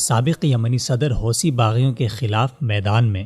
سابق یمنی صدر حوثی باغیوں کے خلاف میدان میں۔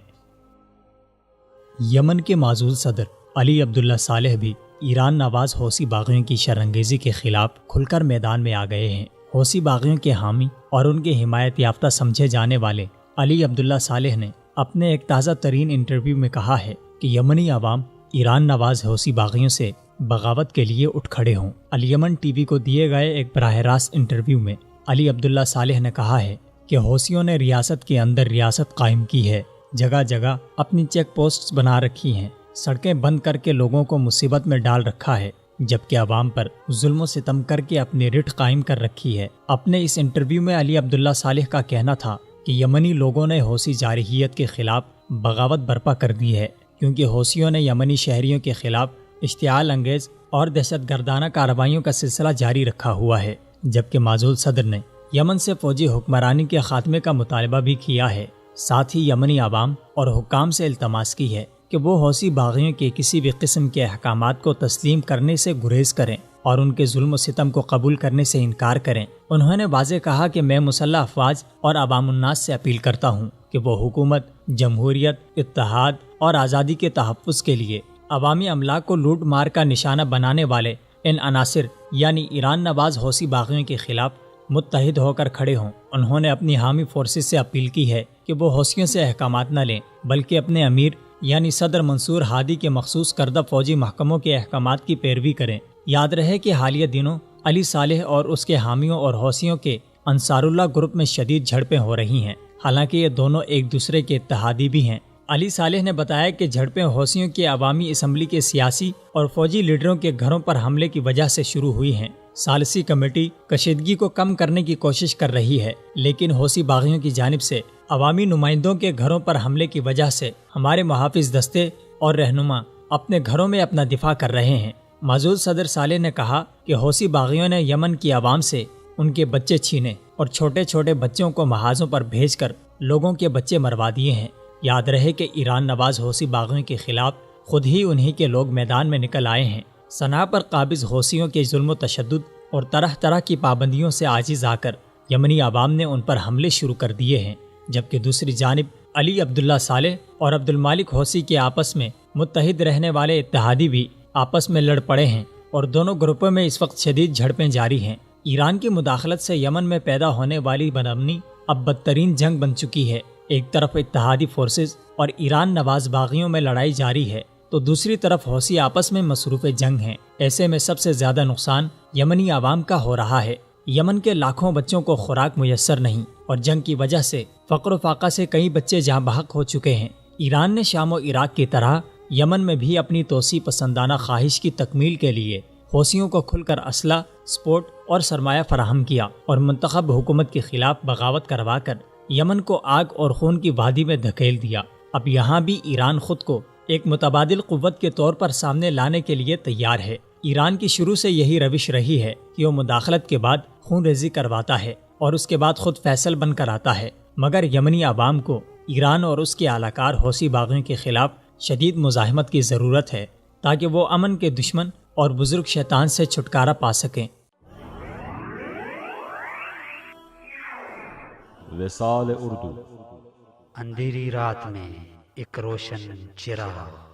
یمن کے معزول صدر علی عبداللہ صالح بھی ایران نواز حوثی باغیوں کی شرانگیزی کے خلاف کھل کر میدان میں آ گئے ہیں۔ حوثی باغیوں کے حامی اور ان کے حمایت یافتہ سمجھے جانے والے علی عبداللہ صالح نے اپنے ایک تازہ ترین انٹرویو میں کہا ہے کہ یمنی عوام ایران نواز حوثی باغیوں سے بغاوت کے لیے اٹھ کھڑے ہوں۔ الیمن ٹی وی کو دیے گئے ایک براہ راست انٹرویو میں علی عبداللہ صالح نے کہا ہے کہ حوثیوں نے ریاست کے اندر ریاست قائم کی ہے، جگہ جگہ اپنی چیک پوسٹس بنا رکھی ہیں، سڑکیں بند کر کے لوگوں کو مصیبت میں ڈال رکھا ہے، جبکہ عوام پر ظلم و ستم کر کے اپنی رٹ قائم کر رکھی ہے۔ اپنے اس انٹرویو میں علی عبداللہ صالح کا کہنا تھا کہ یمنی لوگوں نے حوثی جارحیت کے خلاف بغاوت برپا کر دی ہے، کیونکہ حوثیوں نے یمنی شہریوں کے خلاف اشتعال انگیز اور دہشت گردانہ کارروائیوں کا سلسلہ جاری رکھا ہوا ہے، جبکہ معزول صدر نے یمن سے فوجی حکمرانی کے خاتمے کا مطالبہ بھی کیا ہے۔ ساتھ ہی یمنی عوام اور حکام سے التماس کی ہے کہ وہ حوثی باغیوں کے کسی بھی قسم کے احکامات کو تسلیم کرنے سے گریز کریں اور ان کے ظلم و ستم کو قبول کرنے سے انکار کریں۔ انہوں نے واضح کہا کہ میں مسلح افواج اور عوام الناس سے اپیل کرتا ہوں کہ وہ حکومت، جمہوریت، اتحاد اور آزادی کے تحفظ کے لیے عوامی املاک کو لوٹ مار کا نشانہ بنانے والے ان عناصر یعنی ایران نواز حوثی باغیوں کے خلاف متحد ہو کر کھڑے ہوں۔ انہوں نے اپنی حامی فورسز سے اپیل کی ہے کہ وہ حوثیوں سے احکامات نہ لیں، بلکہ اپنے امیر یعنی صدر منصور ہادی کے مخصوص کردہ فوجی محکموں کے احکامات کی پیروی کریں۔ یاد رہے کہ حالیہ دنوں علی صالح اور اس کے حامیوں اور حوثیوں کے انصار اللہ گروپ میں شدید جھڑپیں ہو رہی ہیں، حالانکہ یہ دونوں ایک دوسرے کے اتحادی بھی ہیں۔ علی صالح نے بتایا کہ جھڑپیں حوثیوں کے عوامی اسمبلی کے سیاسی اور فوجی لیڈروں کے گھروں پر حملے کی وجہ سے شروع ہوئی ہیں۔ ثالثی کمیٹی کشیدگی کو کم کرنے کی کوشش کر رہی ہے، لیکن حوثی باغیوں کی جانب سے عوامی نمائندوں کے گھروں پر حملے کی وجہ سے ہمارے محافظ دستے اور رہنما اپنے گھروں میں اپنا دفاع کر رہے ہیں۔ معزول صدر صالح نے کہا کہ حوثی باغیوں نے یمن کی عوام سے ان کے بچے چھینے اور چھوٹے چھوٹے بچوں کو محاذوں پر بھیج کر لوگوں کے بچے مروا دیے ہیں۔ یاد رہے کہ ایران نواز حوثی باغیوں کے خلاف خود ہی انہی کے لوگ میدان میں نکل آئے ہیں۔ صنعاء پر قابض حوثیوں کے ظلم و تشدد اور طرح طرح کی پابندیوں سے عاجز آ کر یمنی عوام نے ان پر حملے شروع کر دیے ہیں، جبکہ دوسری جانب علی عبداللہ صالح اور عبد المالک حوثی کے آپس میں متحد رہنے والے اتحادی بھی آپس میں لڑ پڑے ہیں اور دونوں گروپوں میں اس وقت شدید جھڑپیں جاری ہیں۔ ایران کی مداخلت سے یمن میں پیدا ہونے والی بدامنی اب بدترین جنگ بن چکی ہے۔ ایک طرف اتحادی فورسز اور ایران نواز باغیوں میں لڑائی جاری ہے، تو دوسری طرف حوثی آپس میں مصروف جنگ ہیں۔ ایسے میں سب سے زیادہ نقصان یمنی عوام کا ہو رہا ہے۔ یمن کے لاکھوں بچوں کو خوراک میسر نہیں اور جنگ کی وجہ سے فقر و فاقہ سے کئی بچے جاں بحق ہو چکے ہیں۔ ایران نے شام و عراق کی طرح یمن میں بھی اپنی توسیع پسندانہ خواہش کی تکمیل کے لیے حوثیوں کو کھل کر اسلحہ، سپورٹ اور سرمایہ فراہم کیا اور منتخب حکومت کے خلاف بغاوت کروا کر یمن کو آگ اور خون کی وادی میں دھکیل دیا۔ اب یہاں بھی ایران خود کو ایک متبادل قوت کے طور پر سامنے لانے کے لیے تیار ہے۔ ایران کی شروع سے یہی روش رہی ہے کہ وہ مداخلت کے بعد خون ریزی کرواتا ہے اور اس کے بعد خود فیصل بن کر آتا ہے، مگر یمنی عوام کو ایران اور اس کے اعلی کار حوثی باغیوں کے خلاف شدید مزاحمت کی ضرورت ہے تاکہ وہ امن کے دشمن اور بزرگ شیطان سے چھٹکارا پا سکیں۔ وصال اردو، اندھیری رات میں ایک روشن چراغ۔